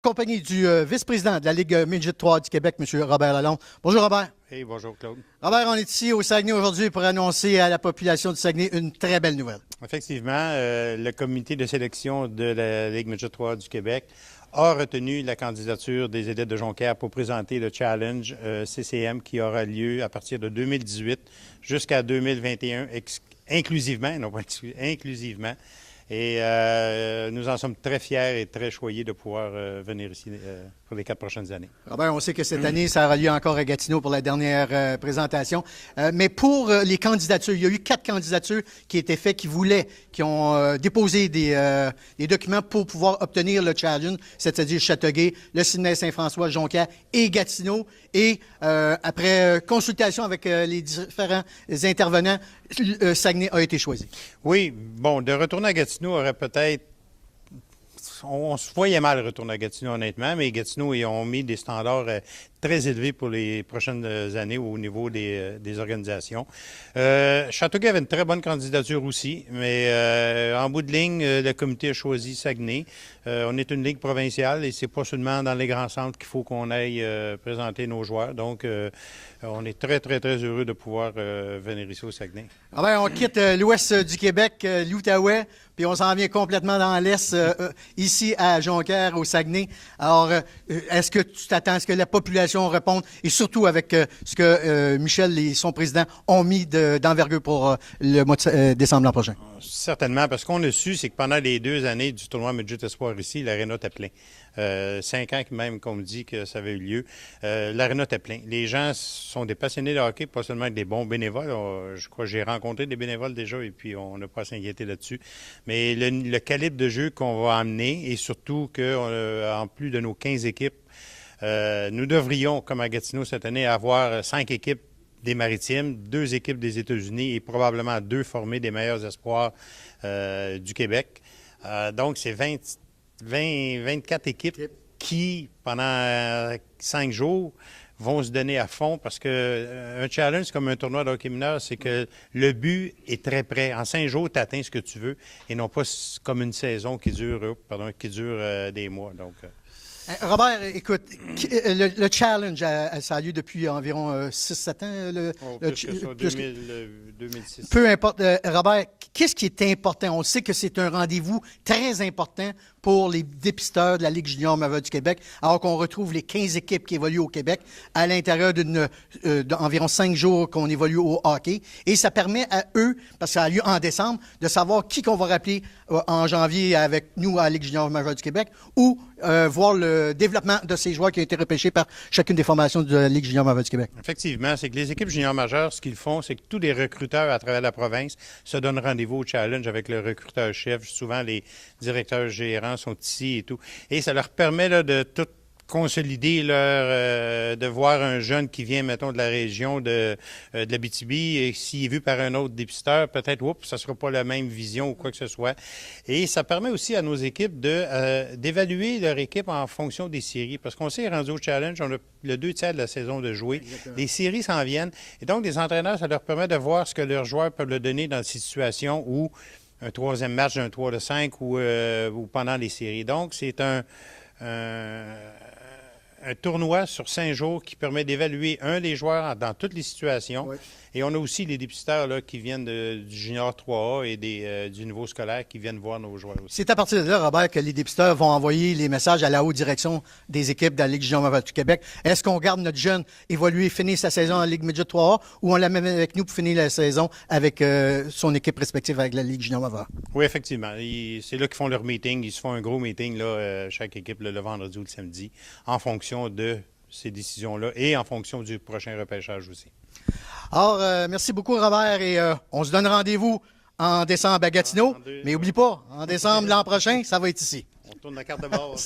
Compagnie du vice-président de la Ligue Midget 3 du Québec, M. Robert Lalonde. Bonjour Robert. Hey, bonjour Claude. Robert, on est ici au Saguenay aujourd'hui pour annoncer à la population du Saguenay une très belle nouvelle. Effectivement, le comité de sélection de la Ligue Midget 3 du Québec a retenu la candidature des élites de Jonquière pour présenter le challenge CCM qui aura lieu à partir de 2018 jusqu'à 2021 inclusivement, non pas inclusivement. Et nous en sommes très fiers et très choyés de pouvoir venir ici pour les 4 prochaines années. Robert, on sait que cette année, ça aura lieu encore à Gatineau pour la dernière présentation. Mais pour les candidatures, il y a eu 4 candidatures qui étaient faites, qui ont déposé des documents pour pouvoir obtenir le challenge, c'est-à-dire Châteauguay, le Saguenay-Saint-François, Jonquière et Gatineau. Et après consultation avec les différents intervenants, Saguenay a été choisi. Oui, bon, de retourner à Gatineau aurait peut-être... On se voyait mal retourner à Gatineau, honnêtement, mais Gatineau, ils ont mis des standards très élevés pour les prochaines années au niveau des organisations. Châteauguay avait une très bonne candidature aussi, mais en bout de ligne, le comité a choisi Saguenay. On est une ligue provinciale et c'est pas seulement dans les grands centres qu'il faut qu'on aille présenter nos joueurs. Donc, on est très, très, très heureux de pouvoir venir ici au Saguenay. Ah ben, on quitte l'ouest du Québec, l'Outaouais, puis on s'en vient complètement dans l'est, ici à Jonquière, au Saguenay. Alors, est-ce que tu t'attends à ce que la population réponde, et surtout avec ce que Michel et son président ont mis d'envergure pour le mois de décembre l'an prochain? Certainement, parce qu'on a su, c'est que pendant les 2 années du tournoi Midget Espoir ici, l'aréna était plein. 5 ans même qu'on me dit que ça avait eu lieu. L'aréna était plein. Les gens sont des passionnés de hockey, pas seulement des bons bénévoles. Je crois que j'ai rencontré des bénévoles déjà et puis on n'a pas à s'inquiéter là-dessus. Mais le calibre de jeu qu'on va amener et surtout qu'en plus de nos 15 équipes, nous devrions, comme à Gatineau cette année, avoir 5 équipes des Maritimes, 2 équipes des États-Unis et probablement 2 formées des meilleurs espoirs du Québec. Donc, c'est 24 équipes qui, pendant 5 jours, vont se donner à fond parce que un challenge comme un tournoi de hockey mineur, c'est que le but est très près. En 5 jours, tu atteins ce que tu veux et non pas comme une saison qui dure des mois. Donc, Robert, écoute, le challenge, ça a lieu depuis environ 6-7 ans. Plus que ça, 2006. Peu importe. Robert, qu'est-ce qui est important? On sait que c'est un rendez-vous très important pour les dépisteurs de la Ligue junior majeure du Québec, alors qu'on retrouve les 15 équipes qui évoluent au Québec à l'intérieur d'environ 5 jours qu'on évolue au hockey. Et ça permet à eux, parce que ça a lieu en décembre, de savoir qui qu'on va rappeler en janvier avec nous à la Ligue junior majeure du Québec ou voir le développement de ces joueurs qui ont été repêchés par chacune des formations de la Ligue junior majeure du Québec. Effectivement, c'est que les équipes junior majeures, ce qu'ils font, c'est que tous les recruteurs à travers la province se donnent rendez-vous au challenge avec le recruteur-chef. Souvent, les directeurs gérants sont ici et tout. Et ça leur permet là, de tout consolider de voir un jeune qui vient, mettons, de la région de l'Abitibi, et s'il est vu par un autre dépisteur, peut-être, oups, ça ne sera pas la même vision ou quoi que ce soit. Et ça permet aussi à nos équipes d'évaluer leur équipe en fonction des séries, parce qu'on s'est rendu au challenge, on a le 2 tiers de la saison de jouer. Exactement. Les séries s'en viennent. Et donc, les entraîneurs, ça leur permet de voir ce que leurs joueurs peuvent le donner dans ces situations où un 3e match d'un 3 de 5 ou pendant les séries. Donc, c'est un tournoi sur 5 jours qui permet d'évaluer les joueurs dans toutes les situations. Oui. Et on a aussi les dépisteurs là, qui viennent du junior 3A et du niveau scolaire qui viennent voir nos joueurs aussi. C'est à partir de là, Robert, que les dépisteurs vont envoyer les messages à la haute direction des équipes de la Ligue junior majeure du Québec. Est-ce qu'on garde notre jeune évoluer, finir sa saison en Ligue Midget 3A ou on l'amène avec nous pour finir la saison avec son équipe respective avec la Ligue junior majeure? Oui, effectivement. C'est là qu'ils font leur meeting. Ils se font un gros meeting, là, chaque équipe, le vendredi ou le samedi, en fonction de ces décisions-là et en fonction du prochain repêchage aussi. Alors, merci beaucoup, Robert, et on se donne rendez-vous en décembre à Gatineau. Mais n'oublie pas, en décembre l'an prochain, ça va être ici. On tourne la carte de bord.